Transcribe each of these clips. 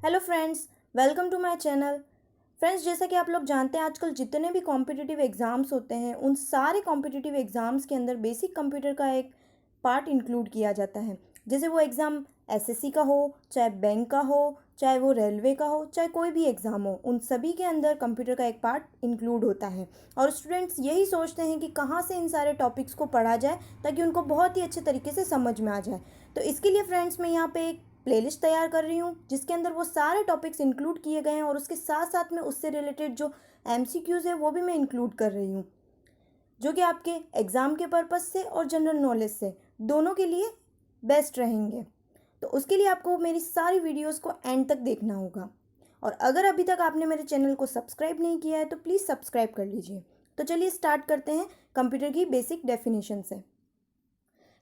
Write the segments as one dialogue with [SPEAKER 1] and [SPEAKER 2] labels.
[SPEAKER 1] Hello friends, welcome to my channel. Friends, जैसा कि आप लोग जानते हैं, आजकल जितने भी कॉम्पिटिटिव एग्ज़ाम्स होते हैं उन सारे कॉम्पिटिटिव एग्ज़ाम्स के अंदर बेसिक कंप्यूटर का एक पार्ट इंक्लूड किया जाता है। जैसे वो एग्ज़ाम एसएससी का हो, चाहे बैंक का हो, चाहे वो रेलवे का हो, चाहे कोई भी एग्ज़ाम हो, उन सभी के अंदर कंप्यूटर का एक पार्ट इंक्लूड होता है। और स्टूडेंट्स यही सोचते हैं कि कहाँ से इन सारे टॉपिक्स को पढ़ा जाए ताकि उनको बहुत ही अच्छे तरीके से समझ में आ जाए। तो इसके लिए फ्रेंड्स मैं यहाँ पे एक प्लेलिस्ट तैयार कर रही हूँ जिसके अंदर वो सारे टॉपिक्स इंक्लूड किए गए हैं और उसके साथ साथ में उससे रिलेटेड जो एमसीक्यूज़ है वो भी मैं इंक्लूड कर रही हूँ, जो कि आपके एग्ज़ाम के पर्पज़ से और जनरल नॉलेज से दोनों के लिए बेस्ट रहेंगे। तो उसके लिए आपको मेरी सारी वीडियोस को एंड तक देखना होगा। और अगर अभी तक आपने मेरे चैनल को सब्सक्राइब नहीं किया है तो प्लीज़ सब्सक्राइब कर लीजिए। तो चलिए स्टार्ट करते हैं कंप्यूटर की बेसिक डेफिनेशन से।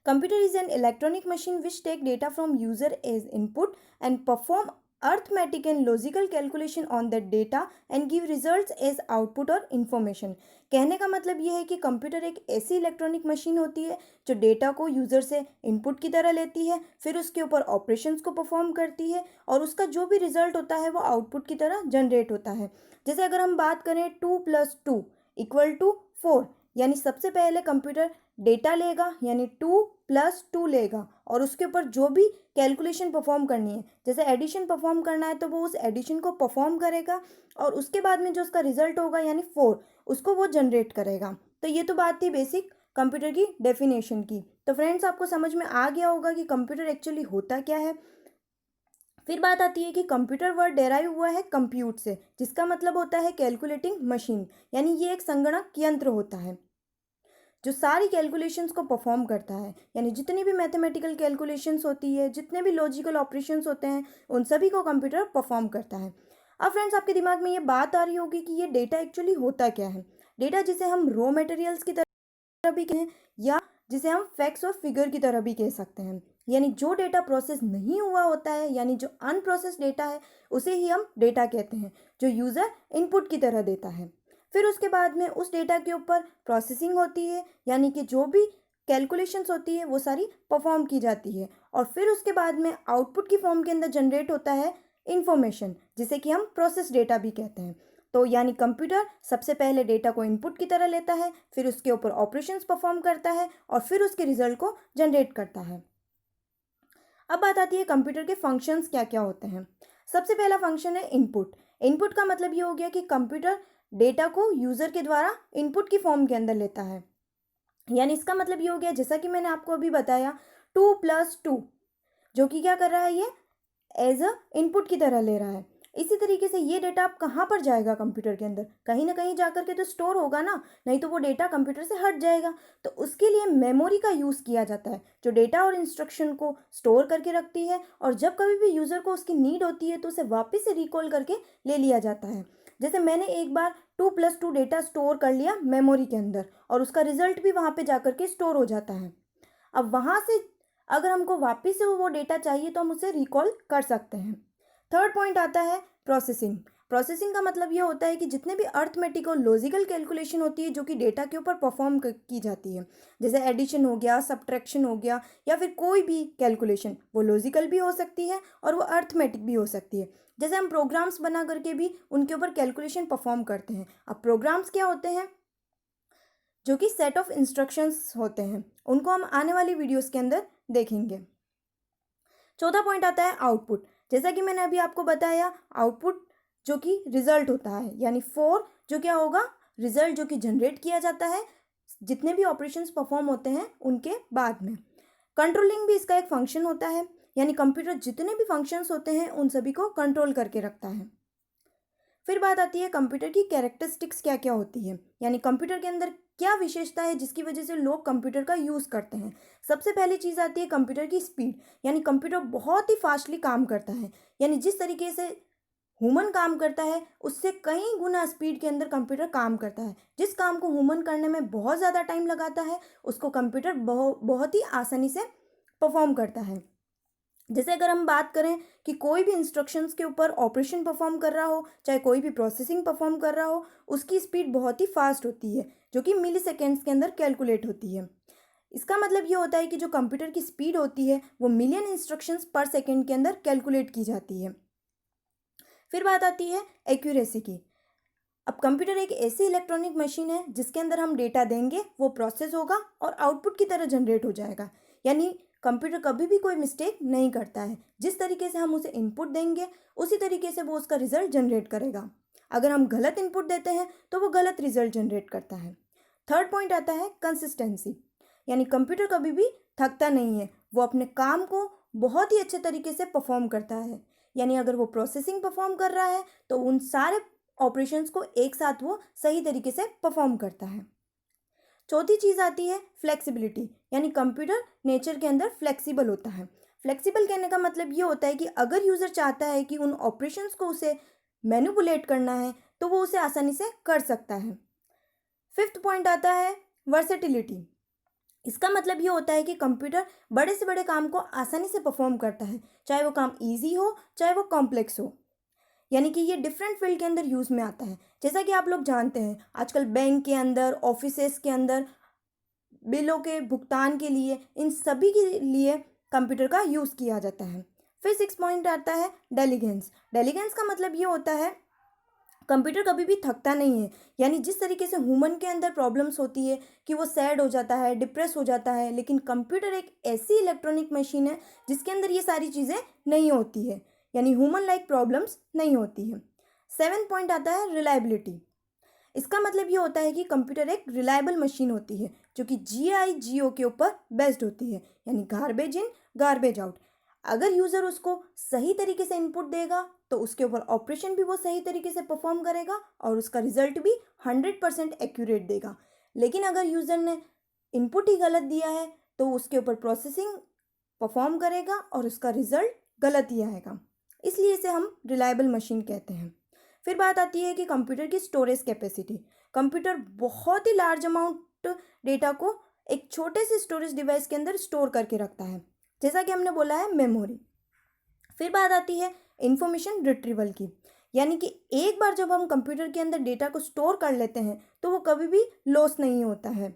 [SPEAKER 1] Computer is an electronic machine which take data from user as input and perform arithmetic and logical calculation on that data and give results as output और information। कहने का मतलब ये है कि कंप्यूटर एक ऐसी इलेक्ट्रॉनिक मशीन होती है जो डेटा को यूज़र से इनपुट की तरह लेती है, फिर उसके ऊपर ऑपरेशंस को परफॉर्म करती है और उसका जो भी रिजल्ट होता है वो आउटपुट की तरह जनरेट होता है। जैसे अगर हम बात करें 2+2=4, यानी सबसे पहले कंप्यूटर डेटा लेगा यानी 2+2 लेगा और उसके ऊपर जो भी कैलकुलेशन परफॉर्म करनी है, जैसे एडिशन परफॉर्म करना है तो वो उस एडिशन को परफॉर्म करेगा और उसके बाद में जो उसका रिजल्ट होगा यानी 4, उसको वो जनरेट करेगा। तो ये तो बात थी बेसिक कंप्यूटर की डेफिनेशन की। तो फ्रेंड्स, आपको समझ में आ गया होगा कि कंप्यूटर एक्चुअली होता क्या है। फिर बात आती है कि कंप्यूटर वर्ड डेराइव हुआ है कंप्यूट से, जिसका मतलब होता है कैलकुलेटिंग मशीन, यानी ये एक संगणक यंत्र होता है जो सारी कैलकुलेशंस को परफॉर्म करता है। यानी जितनी भी मैथमेटिकल कैलकुलेशंस होती है, जितने भी लॉजिकल ऑपरेशंस होते हैं, उन सभी को कंप्यूटर परफॉर्म करता है। अब फ्रेंड्स, आपके दिमाग में ये बात आ रही होगी कि ये डेटा एक्चुअली होता क्या है। डेटा जिसे हम रॉ मटेरियल्स की तरह भी कहें या जिसे हम फैक्ट्स और फिगर की तरह भी कह सकते हैं, यानी जो डेटा प्रोसेस नहीं हुआ होता है, यानी जो अनप्रोसेस डेटा है, उसे ही हम डेटा कहते हैं, जो यूज़र इनपुट की तरह देता है। फिर उसके बाद में उस डेटा के ऊपर प्रोसेसिंग होती है, यानी कि जो भी कैलकुलेशंस होती है वो सारी परफॉर्म की जाती है और फिर उसके बाद में आउटपुट की फॉर्म के अंदर जनरेट होता है इंफॉर्मेशन, जिसे कि हम प्रोसेस डेटा भी कहते हैं। तो यानी कंप्यूटर सबसे पहले डेटा को इनपुट की तरह लेता है, फिर उसके ऊपर ऑपरेशंस परफॉर्म करता है और फिर उसके रिजल्ट को जनरेट करता है। अब बात आती है कंप्यूटर के फंक्शंस क्या क्या होते हैं। सबसे पहला फंक्शन है इनपुट। इनपुट का मतलब ये हो गया कि कंप्यूटर डेटा को यूज़र के द्वारा इनपुट की फॉर्म के अंदर लेता है। यानी इसका मतलब ये हो गया, जैसा कि मैंने आपको अभी बताया, 2+2, जो कि क्या कर रहा है, ये एज अ इनपुट की तरह ले रहा है। इसी तरीके से ये डेटा अब कहाँ पर जाएगा कंप्यूटर के अंदर, कहीं ना कहीं जाकर के तो स्टोर होगा ना, नहीं तो वो डेटा कंप्यूटर से हट जाएगा। तो उसके लिए मेमोरी का यूज़ किया जाता है, जो डेटा और इंस्ट्रक्शन को स्टोर करके रखती है और जब कभी भी यूज़र को उसकी नीड होती है तो उसे वापस से रिकॉल करके ले लिया जाता है। जैसे मैंने एक बार 2+2 डेटा स्टोर कर लिया मेमोरी के अंदर और उसका रिजल्ट भी वहाँ पे जाकर के स्टोर हो जाता है। अब वहाँ से अगर हमको वापस से वो डेटा चाहिए तो हम उसे रिकॉल कर सकते हैं। थर्ड पॉइंट आता है प्रोसेसिंग। प्रोसेसिंग का मतलब ये होता है कि जितने भी अर्थमेटिक और लॉजिकल कैलकुलेशन होती है जो कि डेटा के ऊपर परफॉर्म की जाती है, जैसे एडिशन हो गया, सब्ट्रैक्शन हो गया या फिर कोई भी कैलकुलेशन, वो लॉजिकल भी हो सकती है और वो अर्थमेटिक भी हो सकती है। जैसे हम प्रोग्राम्स बना करके भी उनके ऊपर कैलकुलेशन परफॉर्म करते हैं। अब प्रोग्राम्स क्या होते हैं, जो कि सेट ऑफ इंस्ट्रक्शंस होते हैं, उनको हम आने वाली वीडियोस के अंदर देखेंगे। चौथा पॉइंट आता है आउटपुट। जैसा कि मैंने अभी आपको बताया, आउटपुट जो कि रिजल्ट होता है, यानी 4 जो क्या होगा, रिजल्ट जो कि जनरेट किया जाता है जितने भी ऑपरेशंस परफॉर्म होते हैं उनके बाद में। कंट्रोलिंग भी इसका एक फंक्शन होता है, यानी कंप्यूटर जितने भी फंक्शंस होते हैं उन सभी को कंट्रोल करके रखता है। फिर बात आती है कंप्यूटर की कैरेक्टरिस्टिक्स क्या क्या होती है, यानी कंप्यूटर के अंदर क्या विशेषता है जिसकी वजह से लोग कंप्यूटर का यूज़ करते हैं। सबसे पहली चीज़ आती है कंप्यूटर की स्पीड, यानी कंप्यूटर बहुत ही फास्टली काम करता है, यानी जिस तरीके से ह्यूमन काम करता है उससे कई गुना स्पीड के अंदर कंप्यूटर काम करता है। जिस काम को ह्यूमन करने में बहुत ज़्यादा टाइम लगाता है उसको कंप्यूटर बहुत ही आसानी से परफॉर्म करता है। जैसे अगर हम बात करें कि कोई भी इंस्ट्रक्शंस के ऊपर ऑपरेशन परफॉर्म कर रहा हो, चाहे कोई भी प्रोसेसिंग परफॉर्म कर रहा हो, उसकी स्पीड बहुत ही फास्ट होती है, जो कि मिली सेकेंड्स के अंदर कैलकुलेट होती है। इसका मतलब ये होता है कि जो कंप्यूटर की स्पीड होती है वो मिलियन इंस्ट्रक्शंस पर सेकेंड के अंदर कैलकुलेट की जाती है। फिर बात आती है एक्यूरेसी की। अब कंप्यूटर एक ऐसी इलेक्ट्रॉनिक मशीन है जिसके अंदर हम डेटा देंगे, वो प्रोसेस होगा और आउटपुट की तरह जनरेट हो जाएगा। यानी कंप्यूटर कभी भी कोई मिस्टेक नहीं करता है। जिस तरीके से हम उसे इनपुट देंगे उसी तरीके से वो उसका रिजल्ट जनरेट करेगा। अगर हम गलत इनपुट देते हैं तो वो गलत रिजल्ट जनरेट करता है। थर्ड पॉइंट आता है कंसिस्टेंसी। यानी कंप्यूटर कभी भी थकता नहीं है, वो अपने काम को बहुत ही अच्छे तरीके से परफॉर्म करता है। यानी अगर वो प्रोसेसिंग परफॉर्म कर रहा है तो उन सारे ऑपरेशंस को एक साथ वो सही तरीके से परफॉर्म करता है। चौथी चीज़ आती है फ्लेक्सिबिलिटी। यानी कंप्यूटर नेचर के अंदर फ्लेक्सिबल होता है। फ्लेक्सिबल कहने का मतलब ये होता है कि अगर यूज़र चाहता है कि उन ऑपरेशंस को उसे मैनिपुलेट करना है तो वो उसे आसानी से कर सकता है। फिफ्थ पॉइंट आता है वर्सेटिलिटी। इसका मतलब ये होता है कि कंप्यूटर बड़े से बड़े काम को आसानी से परफॉर्म करता है, चाहे वो काम इजी हो चाहे वो कॉम्प्लेक्स हो। यानी कि ये डिफरेंट फील्ड के अंदर यूज़ में आता है। जैसा कि आप लोग जानते हैं आजकल बैंक के अंदर, ऑफिसेस के अंदर, बिलों के भुगतान के लिए, इन सभी के लिए कंप्यूटर का यूज़ किया जाता है। फिर सिक्स पॉइंट आता है डेलीगेंस। डेलीगेंस का मतलब ये होता है कंप्यूटर कभी भी थकता नहीं है। यानी जिस तरीके से ह्यूमन के अंदर प्रॉब्लम्स होती है कि वो सैड हो जाता है, डिप्रेस हो जाता है, लेकिन कंप्यूटर एक ऐसी इलेक्ट्रॉनिक मशीन है जिसके अंदर ये सारी चीज़ें नहीं होती है। यानी ह्यूमन लाइक प्रॉब्लम्स नहीं होती है। सेवन पॉइंट आता है रिलायबिलिटी। इसका मतलब ये होता है कि कंप्यूटर एक रिलायबल मशीन होती है जो कि GI GO के ऊपर बेस्ड होती है। यानी गार्बेज इन गार्बेज आउट। अगर यूज़र उसको सही तरीके से इनपुट देगा तो उसके ऊपर ऑपरेशन भी वो सही तरीके से परफॉर्म करेगा और उसका रिजल्ट भी 100% एक्यूरेट देगा। लेकिन अगर यूज़र ने इनपुट ही गलत दिया है तो उसके ऊपर प्रोसेसिंग परफॉर्म करेगा और उसका रिजल्ट गलत ही आएगा। इसलिए इसे हम रिलायबल मशीन कहते हैं। फिर बात आती है कि कंप्यूटर की स्टोरेज कैपेसिटी। कंप्यूटर बहुत ही लार्ज अमाउंट डेटा को एक छोटे से स्टोरेज डिवाइस के अंदर स्टोर करके रखता है, जैसा कि हमने बोला है मेमोरी। फिर बात आती है इंफॉर्मेशन रिट्रीवल की। यानी कि एक बार जब हम कंप्यूटर के अंदर डेटा को स्टोर कर लेते हैं तो वो कभी भी लॉस नहीं होता है।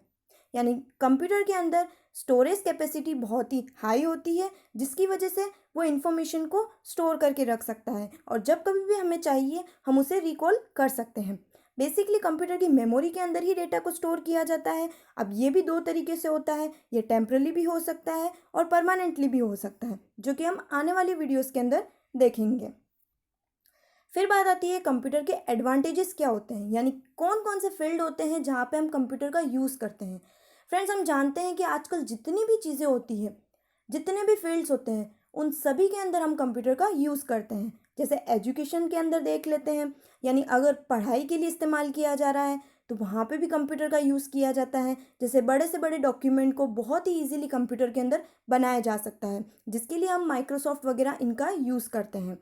[SPEAKER 1] यानी कंप्यूटर के अंदर स्टोरेज कैपेसिटी बहुत ही हाई होती है जिसकी वजह से वो इन्फॉर्मेशन को स्टोर करके रख सकता है और जब कभी भी हमें चाहिए हम उसे रिकॉल कर सकते हैं। बेसिकली कंप्यूटर की मेमोरी के अंदर ही डेटा को स्टोर किया जाता है। अब ये भी दो तरीके से होता है, ये टेम्परली भी हो सकता है और परमानेंटली भी हो सकता है, जो कि हम आने वाली वीडियोस के अंदर देखेंगे। फिर बात आती है कंप्यूटर के एडवांटेजेस क्या होते हैं। यानी कौन कौन से फील्ड होते हैं जहाँ पे हम कंप्यूटर का यूज़ करते हैं। फ्रेंड्स, हम जानते हैं कि आजकल जितनी भी चीज़ें होती है, जितने भी फील्ड्स होते हैं, उन सभी के अंदर हम कंप्यूटर का यूज़ करते हैं। जैसे एजुकेशन के अंदर देख लेते हैं, यानी अगर पढ़ाई के लिए इस्तेमाल किया जा रहा है तो वहाँ पे भी कंप्यूटर का यूज़ किया जाता है। जैसे बड़े से बड़े डॉक्यूमेंट को बहुत ही ईजिली कंप्यूटर के अंदर बनाया जा सकता है, जिसके लिए हम माइक्रोसॉफ्ट वगैरह इनका यूज़ करते हैं।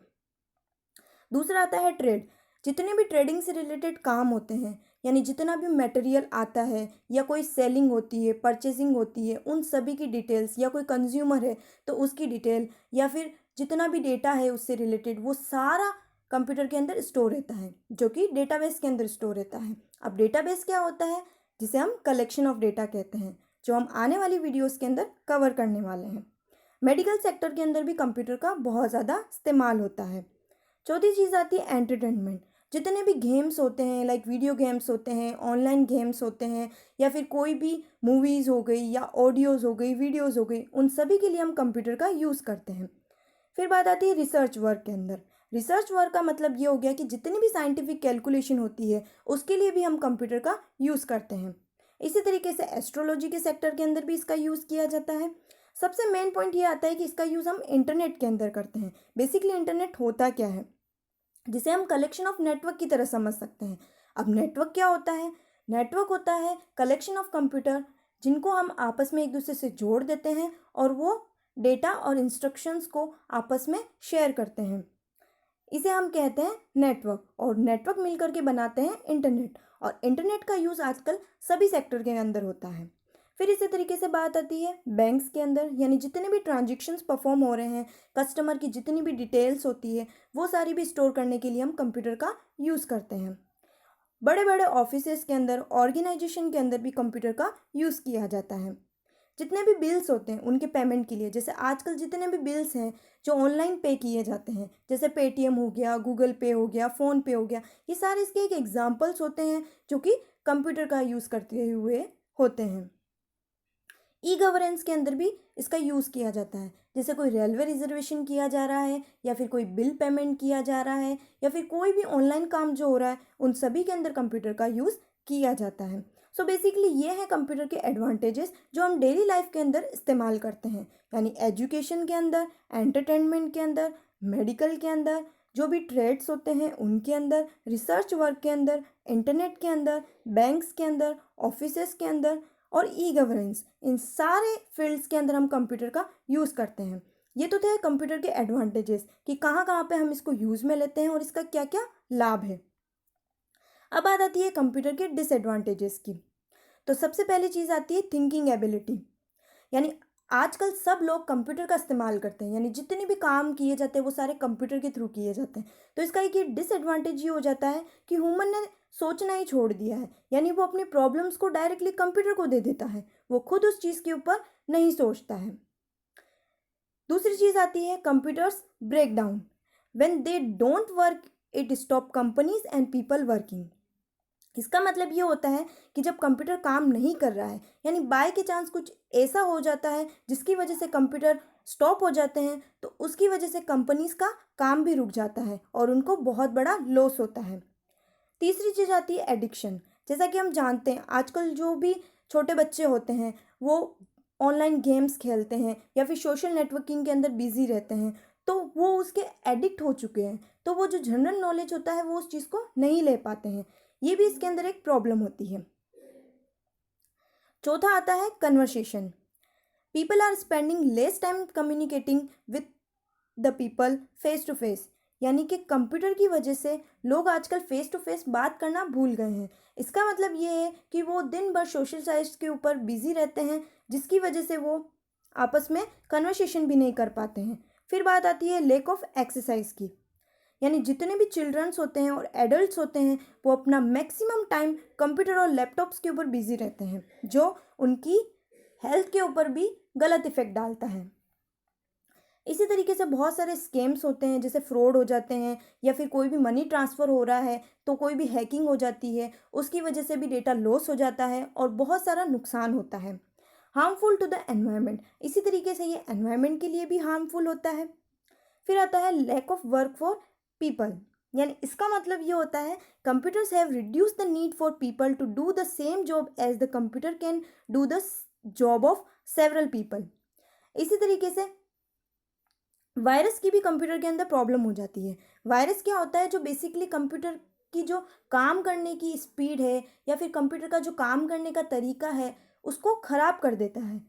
[SPEAKER 1] दूसरा आता है ट्रेड। जितने भी ट्रेडिंग से रिलेटेड काम होते हैं, यानी जितना भी मटेरियल आता है या कोई सेलिंग होती है, परचेसिंग होती है, उन सभी की डिटेल्स, या कोई कंज्यूमर है तो उसकी डिटेल, या फिर जितना भी डेटा है उससे रिलेटेड, वो सारा कंप्यूटर के अंदर स्टोर रहता है, जो कि डेटाबेस के अंदर स्टोर रहता है। अब डेटाबेस क्या होता है, जिसे हम कलेक्शन ऑफ डेटा कहते हैं, जो हम आने वाली वीडियोज़ के अंदर कवर करने वाले हैं। मेडिकल सेक्टर के अंदर भी कंप्यूटर का बहुत ज़्यादा इस्तेमाल होता है। चौथी चीज़ आती है एंटरटेनमेंट। जितने भी गेम्स होते हैं, लाइक वीडियो गेम्स होते हैं, ऑनलाइन गेम्स होते हैं, या फिर कोई भी मूवीज़ हो गई या ऑडियोज़ हो गई, वीडियोज़ हो गई, उन सभी के लिए हम कंप्यूटर का यूज़ करते हैं। फिर बात आती है रिसर्च वर्क के अंदर। रिसर्च वर्क का मतलब ये हो गया कि जितनी भी साइंटिफिक कैलकुलेशन होती है उसके लिए भी हम कंप्यूटर का यूज़ करते हैं। इसी तरीके से एस्ट्रोलॉजी के सेक्टर के अंदर भी इसका यूज़ किया जाता है। सबसे मेन पॉइंट ये आता है कि इसका यूज़ हम इंटरनेट के अंदर करते हैं। बेसिकली इंटरनेट होता क्या है, जिसे हम कलेक्शन ऑफ नेटवर्क की तरह समझ सकते हैं। अब नेटवर्क क्या होता है, नेटवर्क होता है कलेक्शन ऑफ कंप्यूटर जिनको हम आपस में एक दूसरे से जोड़ देते हैं और वो डेटा और इंस्ट्रक्शंस को आपस में शेयर करते हैं। इसे हम कहते हैं नेटवर्क, और नेटवर्क मिलकर के बनाते हैं इंटरनेट। और इंटरनेट का यूज़ आजकल सभी सेक्टर के अंदर होता है। फिर इसी तरीके से बात आती है बैंक्स के अंदर, यानी जितने भी ट्रांजेक्शन्स परफॉर्म हो रहे हैं, कस्टमर की जितनी भी डिटेल्स होती है, वो सारी भी स्टोर करने के लिए हम कंप्यूटर का यूज़ करते हैं। बड़े बड़े ऑफिसेस के अंदर, ऑर्गेनाइजेशन के अंदर भी कंप्यूटर का यूज़ किया जाता है। जितने भी बिल्स होते हैं उनके पेमेंट के लिए, जैसे आजकल जितने भी बिल्स हैं जो ऑनलाइन पे किए जाते हैं, जैसे पेटीएम हो गया, गूगल पे हो गया, फ़ोन पे हो गया, ये सारे इसके एक एग्जाम्पल्स होते हैं जो कि कंप्यूटर का यूज़ करते हुए होते हैं। ई गवर्नेंस के अंदर भी इसका यूज़ किया जाता है, जैसे कोई रेलवे रिजर्वेशन किया जा रहा है, या फिर कोई बिल पेमेंट किया जा रहा है, या फिर कोई भी ऑनलाइन काम जो हो रहा है, उन सभी के अंदर कंप्यूटर का यूज़ किया जाता है। सो बेसिकली ये है कंप्यूटर के एडवांटेजेस जो हम डेली लाइफ के अंदर इस्तेमाल करते हैं, यानी एजुकेशन के अंदर, एंटरटेनमेंट के अंदर, मेडिकल के अंदर, जो भी ट्रेड्स होते हैं उनके अंदर, रिसर्च वर्क के अंदर, इंटरनेट के अंदर, बैंक्स के अंदर, ऑफिसेस के अंदर और ई गवर्नेंस, इन सारे फील्ड्स के अंदर हम कंप्यूटर का यूज़ करते हैं। ये तो थे कंप्यूटर के एडवांटेजेस कि कहाँ कहाँ पे हम इसको यूज़ में लेते हैं और इसका क्या क्या लाभ है। अब बात आती है कंप्यूटर के डिसएडवांटेजेस की। तो सबसे पहली चीज़ आती है थिंकिंग एबिलिटी, यानी आजकल सब लोग कंप्यूटर का इस्तेमाल करते हैं, यानी जितने भी काम किए जाते हैं वो सारे कंप्यूटर के थ्रू किए जाते हैं। तो इसका एक ये डिसएडवांटेज ये हो जाता है कि ह्यूमन ने सोचना ही छोड़ दिया है, यानी वो अपनी प्रॉब्लम्स को डायरेक्टली कंप्यूटर को दे देता है, वो खुद उस चीज़ के ऊपर नहीं सोचता है। दूसरी चीज़ आती है computers breakdown, when they don't work it stop companies and people working. इसका मतलब ये होता है कि जब कंप्यूटर काम नहीं कर रहा है, यानी बाय के चांस कुछ ऐसा हो जाता है जिसकी वजह से कंप्यूटर स्टॉप हो जाते हैं, तो उसकी वजह से कंपनीज का काम भी रुक जाता है और उनको बहुत बड़ा लॉस होता है। तीसरी चीज़ आती है एडिक्शन। जैसा कि हम जानते हैं आजकल जो भी छोटे बच्चे होते हैं वो ऑनलाइन गेम्स खेलते हैं या फिर सोशल नेटवर्किंग के अंदर बिजी रहते हैं, तो वो उसके एडिक्ट हो चुके हैं, तो वो जो जनरल नॉलेज होता है वो उस चीज़ को नहीं ले पाते हैं। ये भी इसके अंदर एक प्रॉब्लम होती है। चौथा आता है conversation. People are spending less time communicating with the people face to face, यानी कि कंप्यूटर की वजह से लोग आजकल फेस टू फेस बात करना भूल गए हैं। इसका मतलब ये है कि वो दिन भर सोशल साइट्स के ऊपर बिजी रहते हैं, जिसकी वजह से वो आपस में कन्वर्सेशन भी नहीं कर पाते हैं। फिर बात आती है लेक ऑफ एक्सरसाइज की, यानी जितने भी चिल्ड्रंस होते हैं और एडल्ट्स होते हैं वो अपना मैक्सिमम टाइम कंप्यूटर और लैपटॉप्स के ऊपर बिजी रहते हैं, जो उनकी हेल्थ के ऊपर भी गलत इफेक्ट डालता है। इसी तरीके से बहुत सारे स्कैम्स होते हैं, जैसे फ्रॉड हो जाते हैं, या फिर कोई भी मनी ट्रांसफ़र हो रहा है तो कोई भी हैकिंग हो जाती है, उसकी वजह से भी डेटा लॉस हो जाता है और बहुत सारा नुकसान होता है। हार्मफुल टू द एनवायरनमेंट, इसी तरीके से ये एनवायरनमेंट के लिए भी हार्मफुल होता है। फिर आता है lack of work for people, यानी इसका मतलब ये होता है computers have reduce the need for people to do the same job as the computer can do the job of several people. इसी तरीके से वायरस की भी कंप्यूटर के अंदर प्रॉब्लम हो जाती है। वायरस क्या होता है, जो बेसिकली कंप्यूटर की जो काम करने की स्पीड है या फिर कंप्यूटर का जो काम करने का तरीका है उसको ख़राब कर देता है,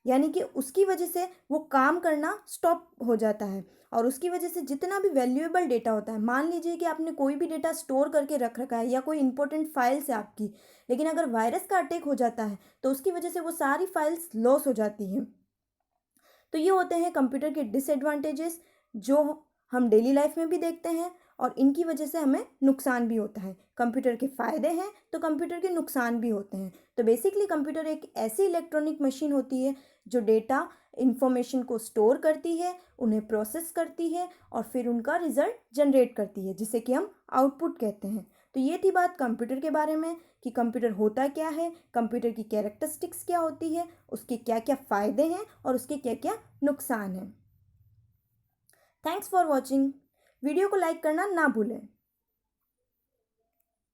[SPEAKER 1] यानी कि उसकी वजह से वो काम करना स्टॉप हो जाता है और उसकी वजह से जितना भी वैल्यूएबल डेटा होता है, मान लीजिए कि आपने कोई भी डेटा स्टोर करके रख रखा है या कोई इंपॉर्टेंट फाइल्स है आपकी, लेकिन अगर वायरस का अटैक हो जाता है तो उसकी वजह से वो सारी फाइल्स लॉस हो जाती हैं। तो ये होते हैं कंप्यूटर के डिसएडवांटेजेस जो हम डेली लाइफ में भी देखते हैं और इनकी वजह से हमें नुकसान भी होता है। कंप्यूटर के फ़ायदे हैं तो कंप्यूटर के नुकसान भी होते हैं। तो बेसिकली कंप्यूटर एक ऐसी इलेक्ट्रॉनिक मशीन होती है जो डेटा इंफॉर्मेशन को स्टोर करती है, उन्हें प्रोसेस करती है और फिर उनका रिजल्ट जनरेट करती है, जिसे कि हम आउटपुट कहते हैं। तो ये थी बात कंप्यूटर के बारे में कि कंप्यूटर होता क्या है, कंप्यूटर की कैरेक्टरिस्टिक्स क्या होती है, उसके क्या क्या फ़ायदे हैं और उसके क्या क्या नुकसान हैं। Thanks for watching. वीडियो को लाइक करना ना भूलें।